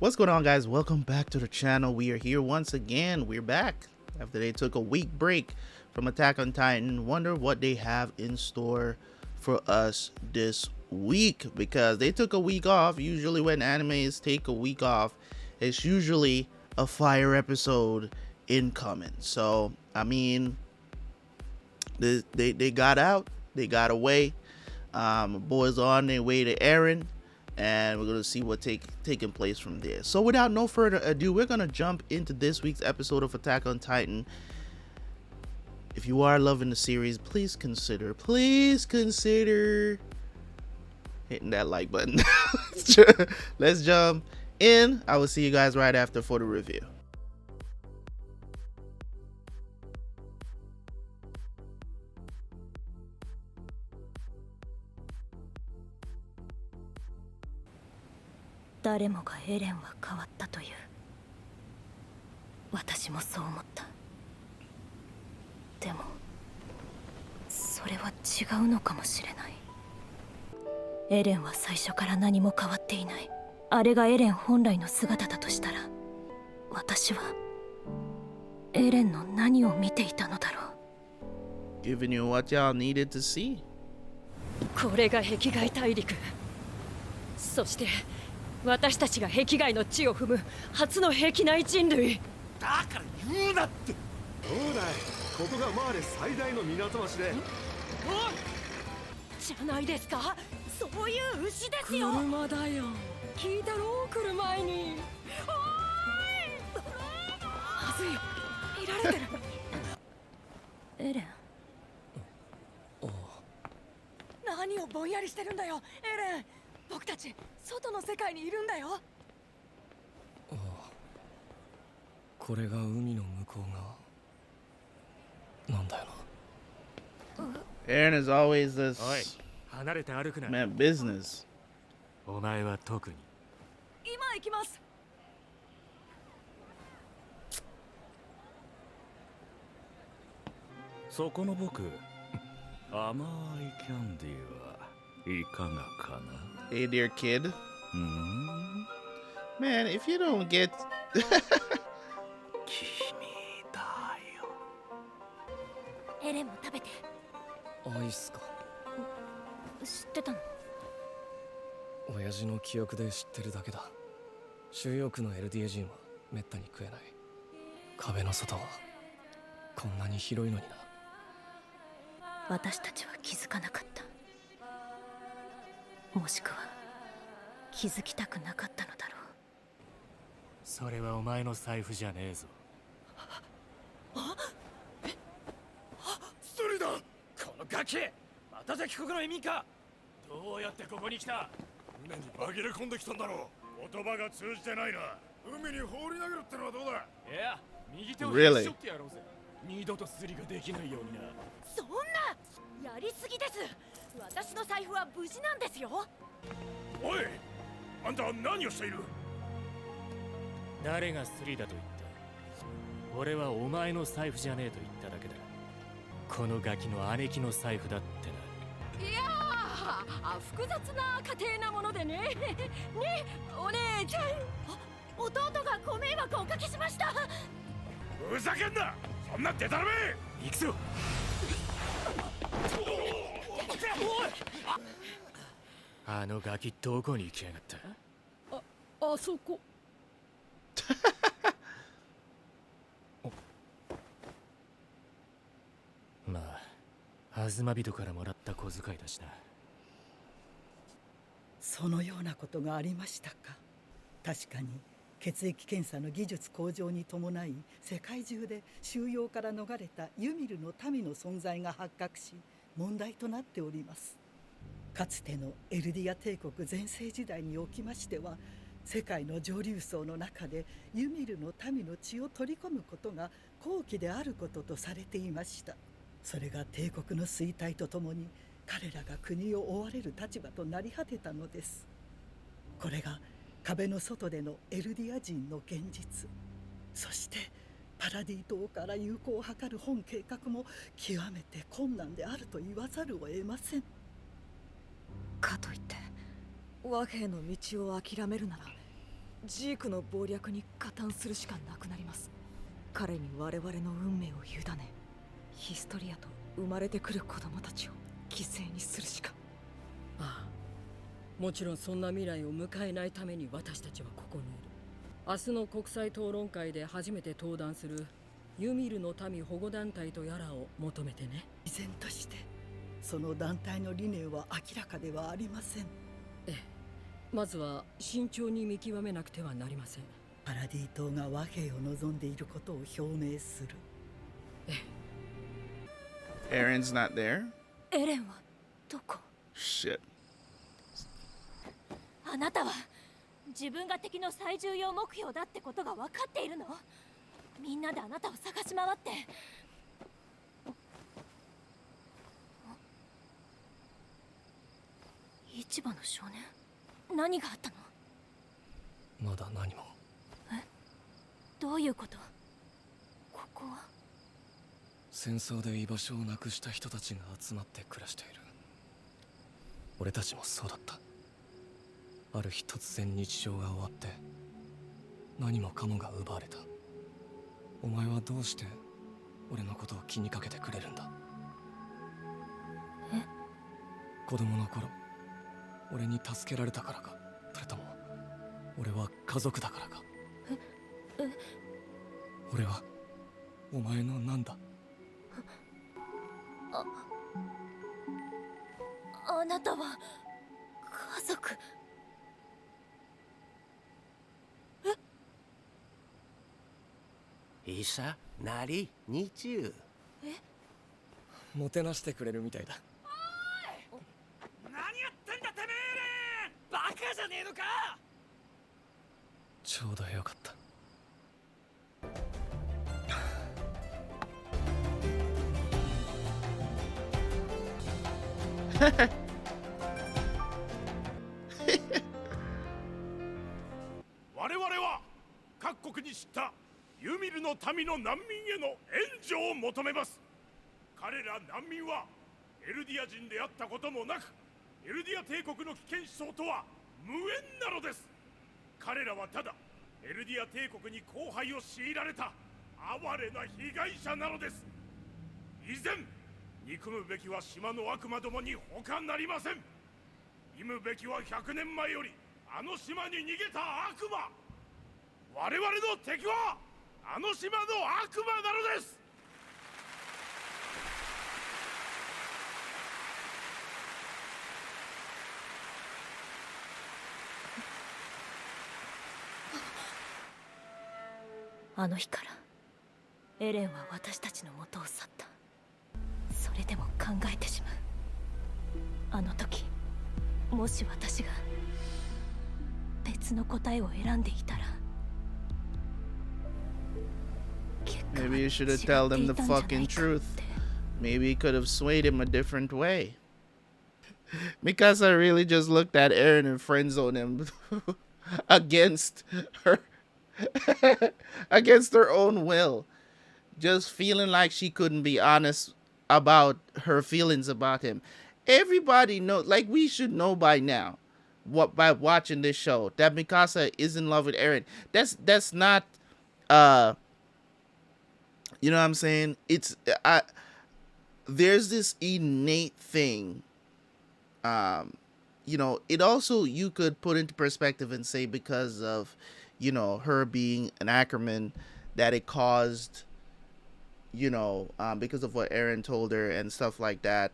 What's going on, guys? Welcome back to the channel. We are here once again. We're back after they took a week break from Attack on Titan. Wonder what they have in store for us this week, because they took a week off. Usually when animes take a week off, it's usually a fire episode incoming. So I mean, they got out, they got away. Boys are on their way to Eren, and we're gonna see what taking place from there. So without no further ado, we're gonna jump into this week's episode of Attack on Titan. If you are loving the series, please consider hitting that like button. Let's jump in. I will see you guys right after for the review.誰もがエレンは変わったという。私もそう思った。でもそれは違うのかもしれない。エレンは最初から何も変わっていない。あれがエレン本来の姿だとしたら、私はエレンの何を見ていたのだろう。 Giving you what y'all needed to see. これが壁外大陸。そして私たちが壁外の地を踏む初の壁内人類。だから言うなって。そうだい、ここがマーレ最大の港町で。おいじゃないですか。そういう牛ですよ。車だよ。聞いたろ、来る前に。おーい、まずいよ、見られてる。エレン、何をぼんやりしてるんだよ、エレン。僕たち外の世界にいるんだよ。ああ、これが海の向こう側なんだよな。Eren is always this おい、離れて歩くな。 man business. お前は特に。今行きます。そこの僕、甘いキャンディーはいかがかな。Hey dear kid. Man, if you don't get 君だよ。エレンも食べて。アイスか。知ってたの？親父の記憶で知ってるだけだ。収容区の LDA 人はめったに食えない。壁の外はこんなに広いのにな。私たちは気づかなかった。もしくは気づきたくなかったのだろう。それはお前の財布じゃねえぞ。それだ、このガキ。また敵国の移民か。どうやってここに来た。船に紛れ込んできたんだろう。言葉が通じてないな。海に放り投げるってのはどうだ。いや、右手をへし折ってやろうぜ。二度とすりができないようにな。そんなやりすぎです。私の財布は無事なんですよ。おい、あんたは何をしている。誰がスリだと言った。俺はお前の財布じゃねえと言っただけだ。このガキの姉貴の財布だってな。いやー、複雑な家庭なものでね。ね、お姉ちゃん。弟がご迷惑をおかけしました。ふざけんな、そんなデタラメ。行くぞ。あのガキどこに行きやがった。あそこ。まあ、アズマ人からもらった小遣いだしな。そのようなことがありましたか。確かに血液検査の技術向上に伴い、世界中で収容から逃れたユミルの民の存在が発覚し、問題となっております。かつてのエルディア帝国全盛時代におきましては、世界の上流層の中でユミルの民の血を取り込むことが高貴であることとされていました。それが帝国の衰退とともに彼らが国を追われる立場となり果てたのです。これが壁の外でのエルディア人の現実。そしてパラディ島から友好を図る本計画も極めて困難であると言わざるを得ません。かといって和平の道を諦めるならジークの謀略に加担するしかなくなります。彼に我々の運命を委ね、ヒストリアと生まれてくる子供たちを犠牲にするしか。ああ、もちろんそんな未来を迎えないために私たちはここにいる。明日の国際討論会で初めて登壇するユミルの民保護団体とやらを求めてね。依然としてその団体の理念は明らかではありません。ええ、まずは慎重に見極めなくてはなりません。パラディ島が和平を望んでいることを表明する。Eren's not there? エレンはどこ？ Shit. あなたは自分が敵の最重要目標だってことが分かっているの？みんなであなたを探し回って。市場の少年、何があったの？まだ何も。どういうこと？ここは戦争で居場所をなくした人たちが集まって暮らしている。俺たちもそうだった。ある日突然日常が終わって何もかもが奪われた。お前はどうして俺のことを気にかけてくれるんだ？子供の頃俺に助けられたからか、それとも俺は家族だからか。俺はお前のなんだ？あなたは家族？医者なり日中。もてなしてくれるみたいだ。何やってんだてめえ！バカじゃねえのか！ちょうどよかった。我々は各国に知ったユミルの民の難民への援助を求めます。彼ら難民はエルディア人であったこともなく、エルディア帝国の危険思想とは無縁なのです。彼らはただエルディア帝国に荒廃を強いられた哀れな被害者なのです。依然憎むべきは島の悪魔どもに他なりません。忌むべきは100年前よりあの島に逃げた悪魔。我々の敵はあの島の悪魔なのです。あの日からエレンは私たちの元を去った。それでも考えてしまう。あの時もし私が別の答えを選んでいたら、結果は Maybe you should have 違 told って him い the たん fucking じゃないかって truth. Maybe he could have swayed him a different way. Mikasa really just looked at Eren and friend zoned him against her against her own will. Just feeling like she couldn't be honest about her feelings about him. Everybody knows, like we should know by now, what by watching this show, that Mikasa is in love with Eren. That's not you know what I'm saying? There's this innate thing. You know, it also, you could put into perspective and say because of, you know, her being an Ackerman, that it caused, you know, because of what Eren told her and stuff like that.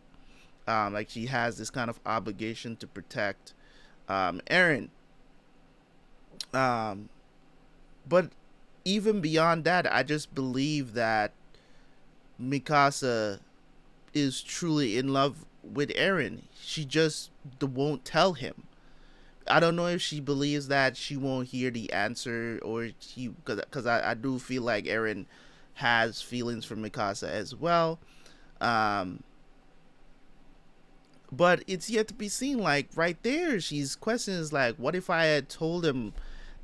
Like she has this kind of obligation to protect Eren. But even beyond that, I just believe that Mikasa is truly in love with Eren. She just won't tell him. I don't know if she believes that she won't hear the answer, or because I do feel like Eren has feelings for Mikasa as well. But it's yet to be seen. Like right there, she's questioning, like, what if I had told him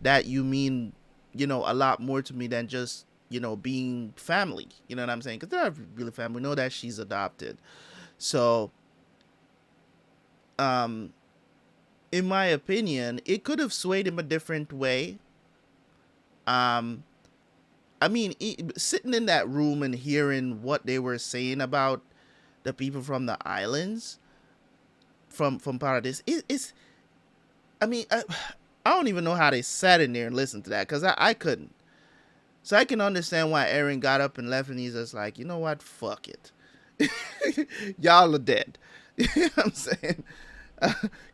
that you mean, you know, a lot more to me than just, you know, being family. You know what I'm saying? Because they're not really family. We know that she's adopted. So, in my opinion, it could have swayed him a different way. I mean, sitting in that room and hearing what they were saying about the people from the islands, from Paradise, it's. I mean, I don't even know how they sat in there and listened to that, because I couldn't. So I can understand why Eren got up and left, and he's just like, you know what, fuck it. Y'all are dead. You know what I'm saying?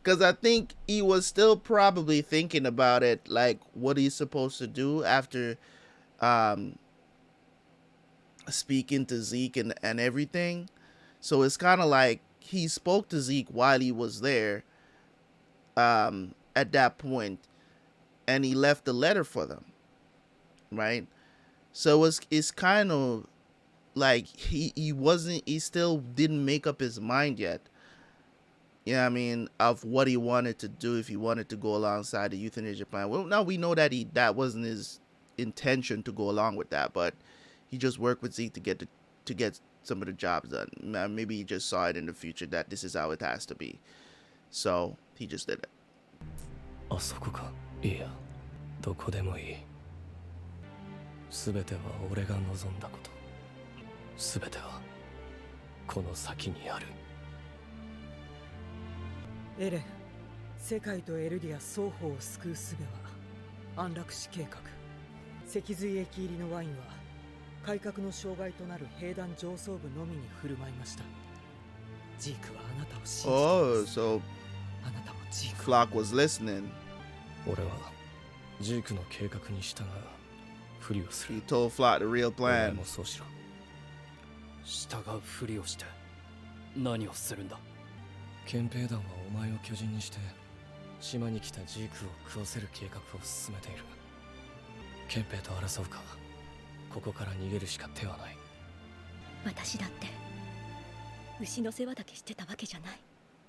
Because I think he was still probably thinking about it, like what he's supposed to do after speaking to Zeke and everything. So it's kind of like he spoke to Zeke while he was there at that point, and he left a letter for them, right? So it's kind of like he still didn't make up his mind yet. Yeah, I mean, of what he wanted to do, if he wanted to go alongside the euthanasia plan. Well, now we know that that wasn't his intention to go along with that, but he just worked with Zeke to get some of the jobs done. Maybe he just saw it in the future that this is how it has to be, so he just did it. あそこか。いいや、どこでもいい。すべては俺が望んだこと。すべてはこの先にある。エレン、世界とエルディア双方を救う術は安楽死計画。脊髄液入りのワインは改革の障害となる兵団上層部のみに振る舞いました。ジークはあなたを信じています。 Oh, so あなたもジーク。 Flock was listening. 俺はジークの計画に従うふりをする。 He told Flock the real お前 plan. もそうしろ。従うふりをして何をするんだ。憲兵団はお前を巨人にして島に来たジークを食わせる計画を進めている。憲兵と争うか、ここから逃げるしか手はない。私だって牛の世話だけしてたわけじゃない。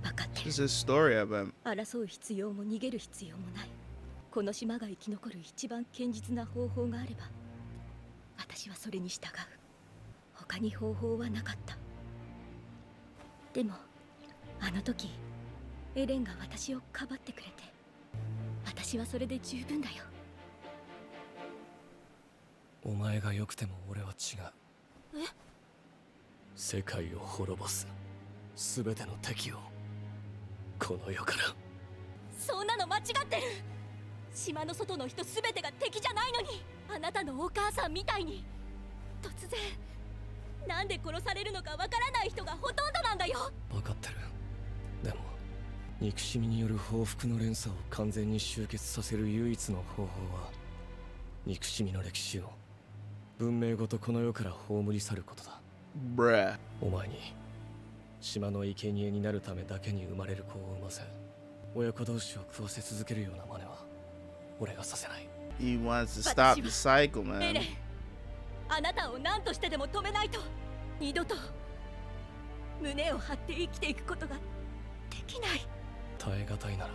分かってる。 This is a story of him. 争う必要も逃げる必要もない。この島が生き残る一番堅実な方法があれば、私はそれに従う。他に方法はなかった。でもあの時エレンが私をかばってくれて、私はそれで十分だよ。お前が良くても俺は違う。え？世界を滅ぼすすべての敵をこの世から。そんなの間違ってる。島の外の人すべてが敵じゃないのに、あなたのお母さんみたいに突然なんで殺されるのかわからない人がほとんどなんだよ。分かってる。でも憎しみによる報復の連鎖を完全に終結させる唯一の方法は、憎しみの歴史を文明ごとこの世から葬り去ることだ。Bruh. お前に島の生贄になるためだけに生まれる子を産ませ、親子同士を食わせ続けるような真似は俺がさせない。 He wants to stop the cycle, エレ man. ン、あなたを何としてでも止めないと、二度と胸を張って生きていくことができない。耐え難いなら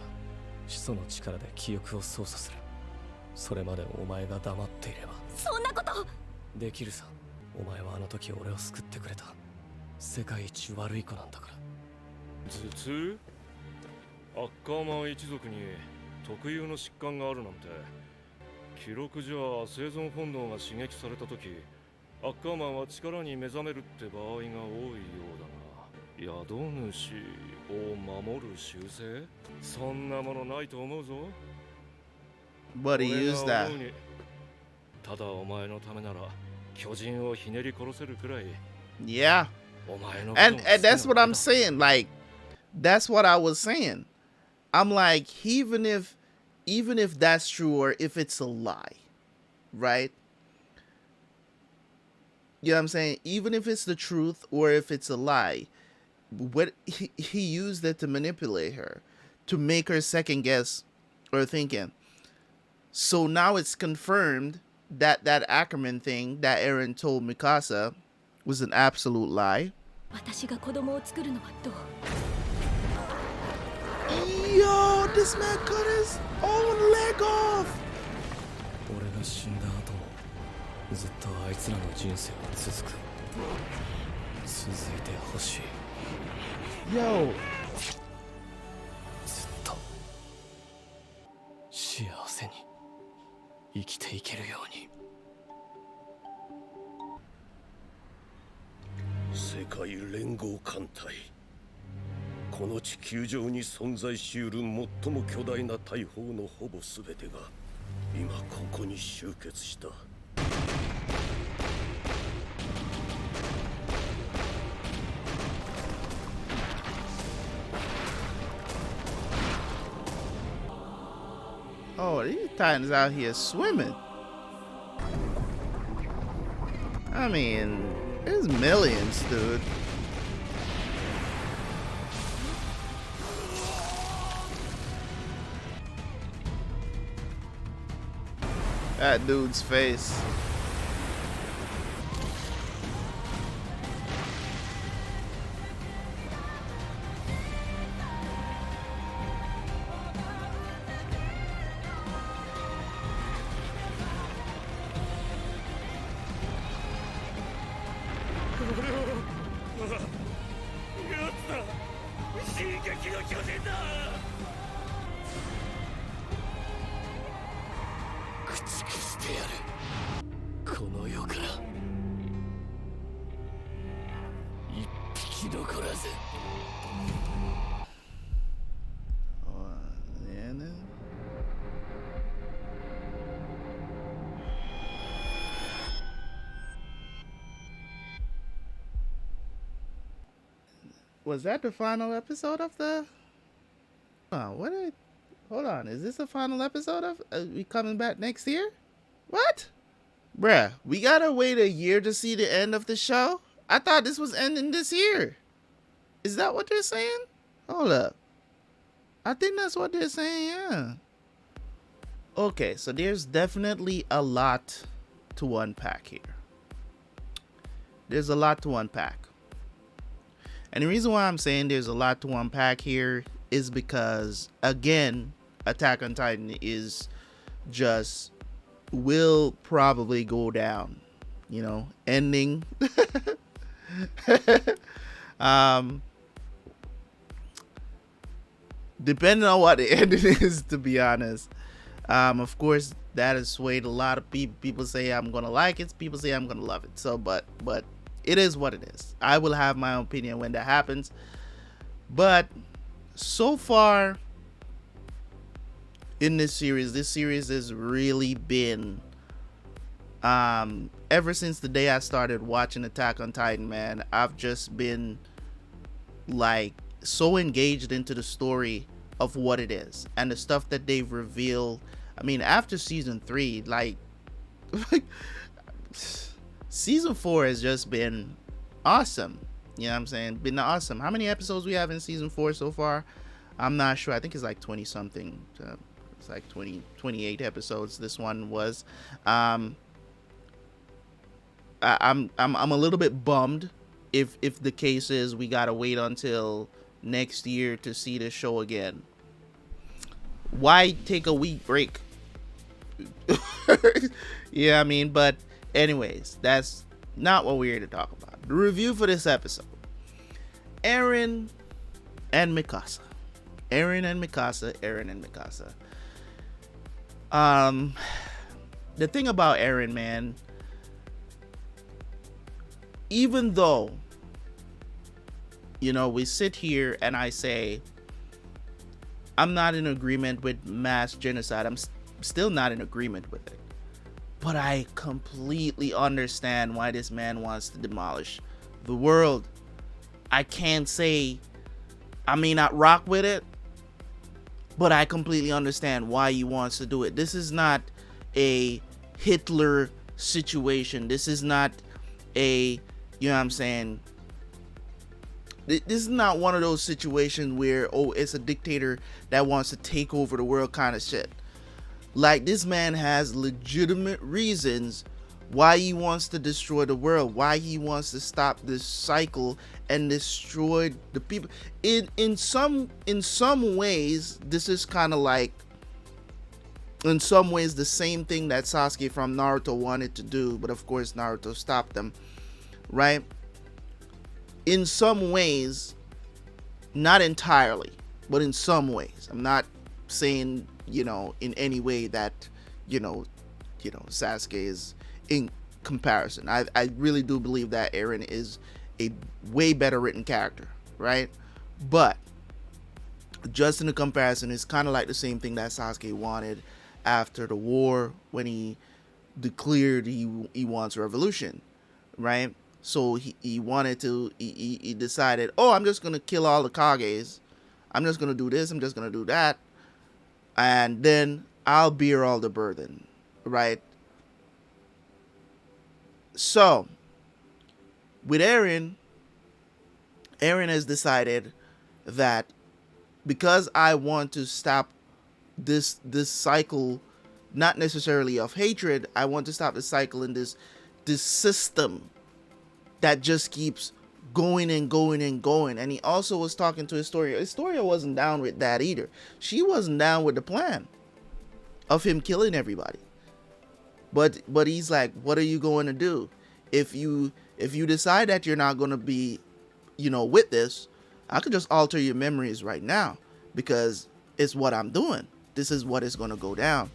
始祖の力で記憶を操作する。それまでお前が黙っていれば。そんなことできるさ。お前はあの時俺を救ってくれた。世界一悪い子なんだから。頭痛？アッカーマン一族に特有の疾患があるなんて。記録じゃ生存本能が刺激された時、アッカーマンは力に目覚めるって場合が多いようだが、宿主を守る習性？そんなものないと思うぞ。 But he used that. ただお前のためなら巨人をひねり殺せるくらい。 Yeah. And that's what I'm saying. Like, that's what I was saying. I'm like, even if that's true, or if it's a lie, right? You know what I'm saying? Even if it's the truth or if it's a lie, what he used it to manipulate her, to make her second guess or thinking. So now it's confirmed that that Ackerman thing that Eren told Mikasa was an absolute lie. 私が子供を作るのはどう？ Yo, this man cut his own leg off. 俺が死んだ後もずっとあいつらの人生は続く。続いてほしい。 Yo. ずっと幸せに。生きていけるように。世界連合艦隊、この地球上に存在しうる最も巨大な大砲のほぼ全てが今ここに集結した。Oh, these titans out here swimming. I mean, there's millions, dude. That dude's face. Was that the final episode of the? Oh, what? Hold on. Is this the final episode of? We coming back next year? What? Bruh, we gotta wait a year to see the end of the show? I thought this was ending this year. Is that what they're saying? Hold up. I think that's what they're saying, yeah. Okay, so there's definitely a lot to unpack here. There's a lot to unpack. And the reason why I'm saying there's a lot to unpack here is because, again, Attack on Titan is just will probably go down, you know, ending. Depending on what the ending is, to be honest. Of course, that has swayed a lot of people. People say I'm gonna like it. People say I'm gonna love it. So, but it is what it is. I will have my own opinion when that happens. But so far in this series has really been, ever since the day I started watching Attack on Titan, man, I've just been like so engaged into the story of what it is and the stuff that they've revealed. I mean, after season 3, like season 4 has just been awesome. You know what I'm saying? Been awesome. How many episodes we have in season 4 so far? I'm not sure. I think it's like 20 something. It's like 28 episodes. This one was. I'm a little bit bummed if the case is we gotta wait until next year to see the show again. Why take a week break? Yeah, I mean, but anyways, that's not what we're here to talk about. The review for this episode: Eren and Mikasa. Eren and Mikasa. Eren and Mikasa. The thing about Eren, man, even though, you know, we sit here and I say I'm not in agreement with mass genocide, I'm still not in agreement with it, but I completely understand why this man wants to demolish the world. I can't say I may not rock with it, but I completely understand why he wants to do it. This is not a Hitler situation. This is not a, you know what I'm saying, this is not one of those situations where, oh, it's a dictator that wants to take over the world kind of shit. Like, this man has legitimate reasons why he wants to destroy the world, why he wants to stop this cycle and destroy the people. In some ways, this is kind of like, in some ways, the same thing that Sasuke from Naruto wanted to do, but of course Naruto stopped them, right? In some ways, not entirely, but in some ways. I'm not saying, you know, in any way that, you know, Sasuke is in comparison. I really do believe that Eren is a way better written character, right? But just in the comparison, it's kind of like the same thing that Sasuke wanted after the war when he declared he wants revolution, right? So he wanted to, he decided, oh, I'm just going to kill all the Kages. I'm just going to do this. I'm just going to do that. And then I'll bear all the burden, right? So with Eren has decided that because I want to stop this cycle, not necessarily of hatred, I want to stop the cycle in this system that just keeps going and going and going. And he also was talking to Historia. Historia wasn't down with that either. She wasn't down with the plan of him killing everybody. But he's like, what are you going to do? If you decide that you're not going to be, with this, I could just alter your memories right now because it's what I'm doing. This is what is going to go down.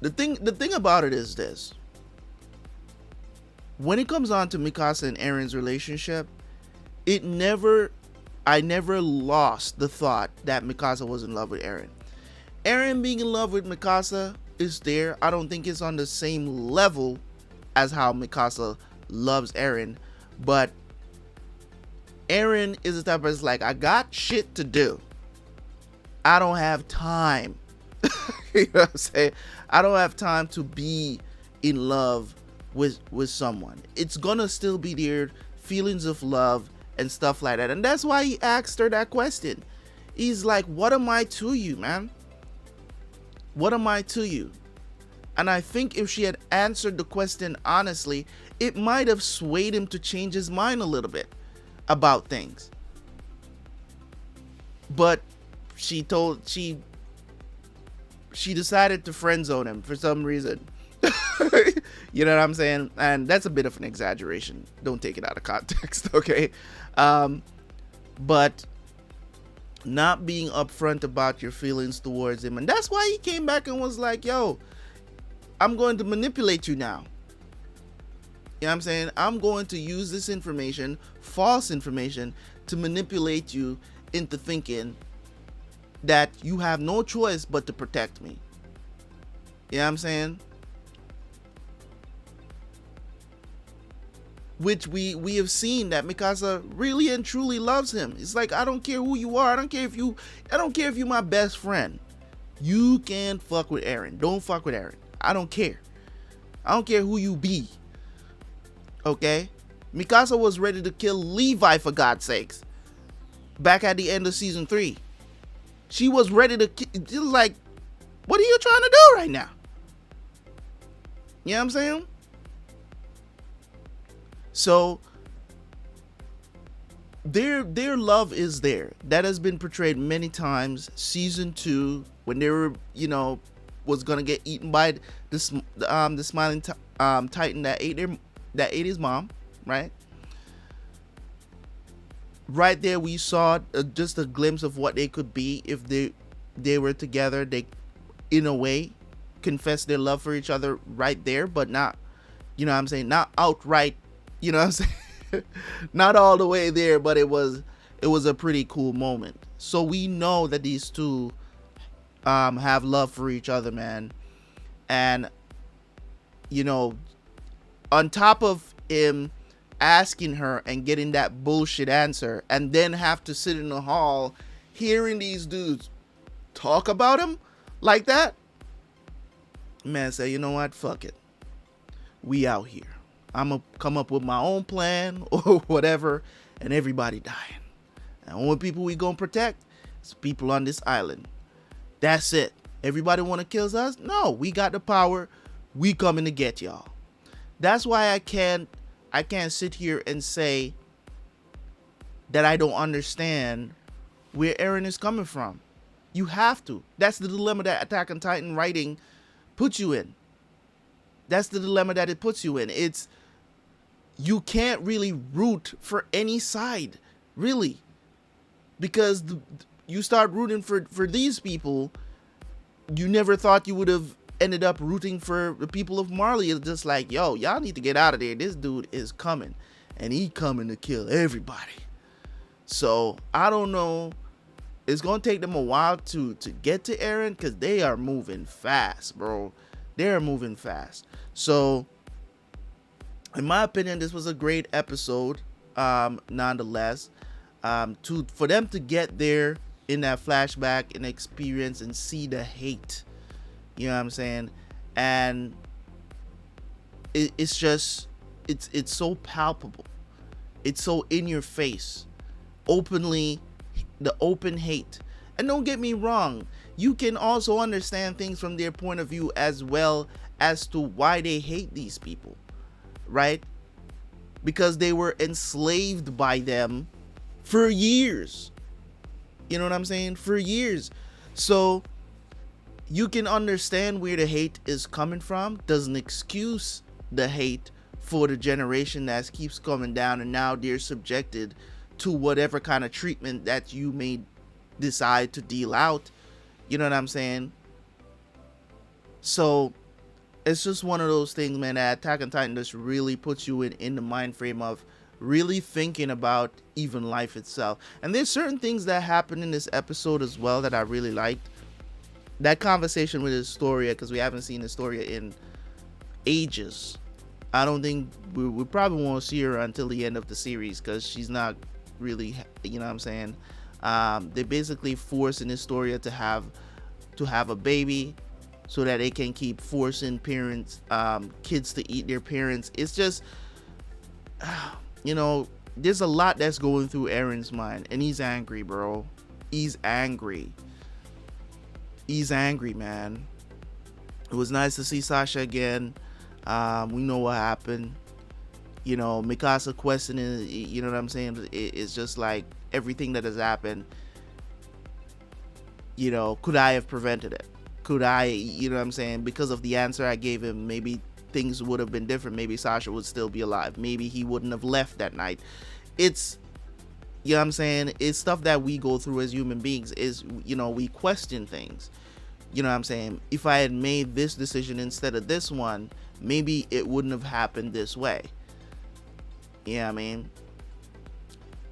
The thing about it is this. When it comes on to Mikasa and Eren's relationship, I never lost the thought that Mikasa was in love with Eren. Eren being in love with Mikasa is there. I don't think it's on the same level as how Mikasa loves Eren, but Eren is the type of like, I got shit to do. I don't have time. You know what I'm saying? I don't have time to be in love with someone. It's gonna still be there, feelings of love and stuff like that. And that's why he asked her that question. He's like, what am I to you, man? What am I to you? And I think if she had answered the question honestly, it might have swayed him to change his mind a little bit about things. But she decided to friend zone him for some reason. You know what I'm saying? And that's a bit of an exaggeration. Don't take it out of context, okay? But not being upfront about your feelings towards him. And that's why he came back and was like, yo, I'm going to manipulate you now. You know what I'm saying? I'm going to use this information, false information, to manipulate you into thinking that you have no choice but to protect me. You know what I'm saying? Which we have seen that Mikasa really and truly loves him. It's like, I don't care who you are. I don't care if you're my best friend. You can fuck with Eren. Don't fuck with Eren. I don't care. I don't care who you be. Okay? Mikasa was ready to kill Levi, for God's sakes. Back at the end of season 3. She was ready to kill, like, what are you trying to do right now? You know what I'm saying? So their love is there. That has been portrayed many times. Season 2, when they were, was gonna get eaten by the smiling titan that ate his mom, right? Right there, we saw just a glimpse of what they could be if they were together. They, in a way, confessed their love for each other right there, but not, you know what I'm saying, not outright. You know what I'm saying? Not all the way there, but it was a pretty cool moment. So we know that these two have love for each other, man. And on top of him asking her and getting that bullshit answer, and then have to sit in the hall hearing these dudes talk about him like that, man, say, you know what, fuck it, we out here. I'm gonna come up with my own plan or whatever, and everybody dying. And only people we gonna protect is people on this island. That's it. Everybody wanna kill us? No, we got the power. We coming to get y'all. That's why I can't sit here and say that I don't understand where Eren is coming from. You have to. That's the dilemma that Attack on Titan writing puts you in. That's the dilemma that it puts you in. It's, you can't really root for any side, really, because you start rooting for these people, you never thought you would have ended up rooting for the people of Marley. It's just like, yo, y'all need to get out of there. This dude is coming, and he coming to kill everybody. So I don't know. It's gonna take them a while to get to Eren, because they are moving fast, bro. They're moving fast. So in my opinion, this was a great episode. Nonetheless, for them to get there in that flashback and experience and see the hate, you know what I'm saying, and it's just it's so palpable, it's so in your face, openly, the open hate. And don't get me wrong, you can also understand things from their point of view as well as to why they hate these people, right? Because they were enslaved by them for years. You know what I'm saying? For years. So you can understand where the hate is coming from. Doesn't excuse the hate for the generation that keeps coming down, and now they're subjected to whatever kind of treatment that you may decide to deal out. You know what I'm saying? So it's just one of those things, man, that Attack on Titan just really puts you in the mind frame of really thinking about even life itself. And there's certain things that happen in this episode as well that I really liked. That conversation with Historia, because we haven't seen Historia in ages. I don't think we probably won't see her until the end of the series, because she's not really, you know what I'm saying? They basically forcing Historia to have a baby so that they can keep forcing parents, kids to eat their parents. It's just, you know, there's a lot that's going through Eren's mind, and he's angry, bro. He's angry. He's angry, man. It was nice to see Sasha again. We know what happened. You know, Mikasa questioning, you know what I'm saying? It's just like everything that has happened. You know, could I have prevented it? Could I, you know what I'm saying? Because of the answer I gave him, maybe things would have been different. Maybe Sasha would still be alive. Maybe he wouldn't have left that night. It's, you know what I'm saying? It's stuff that we go through as human beings. Is, you know, we question things. You know what I'm saying? If I had made this decision instead of this one, maybe it wouldn't have happened this way. You know what I mean?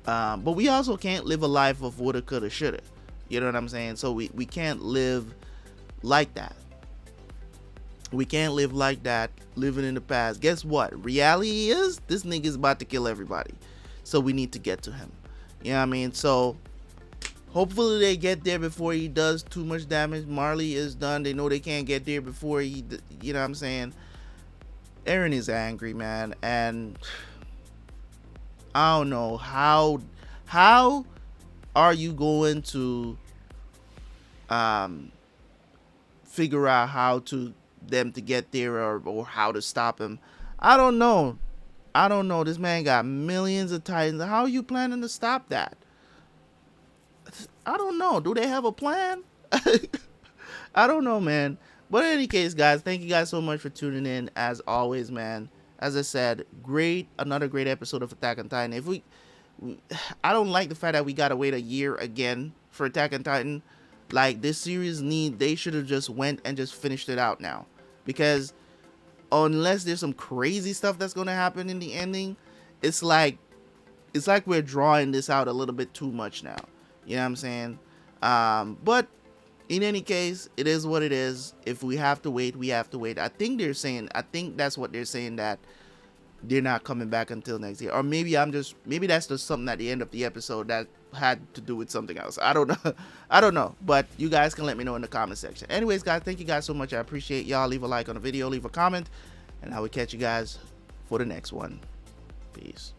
But we also can't live a life of woulda, coulda, shoulda. You know what I'm saying? So we can't live like that. We can't live like that, living in the past. Guess what? Reality is, this nigga is about to kill everybody. So we need to get to him. You know what I mean? So hopefully they get there before he does too much damage. Marley is done. They know they can't get there before he, you know what I'm saying? Eren is angry, man. And I don't know how are you going to figure out how to them to get there, or how to stop him. I don't know. This man got millions of Titans. How are you planning to stop that? I don't know. Do they have a plan? I don't know, man. But in any case, guys, thank you guys so much for tuning in. As always, man. As I said, another great episode of Attack on Titan. I don't like the fact that we gotta wait a year again for Attack on Titan. Like, this series they should have just went and just finished it out now. Because unless there's some crazy stuff that's gonna happen in the ending, it's like we're drawing this out a little bit too much now. You know what I'm saying? But in any case, it is what it is. If we have to wait, we have to wait. I think that's what they're saying, that they're not coming back until next year. Or maybe that's just something at the end of the episode that had to do with something else. I don't know. I don't know. But you guys can let me know in the comment section. Anyways, guys, thank you guys so much. I appreciate y'all. Leave a like on the video, leave a comment, and I will catch you guys for the next one. Peace.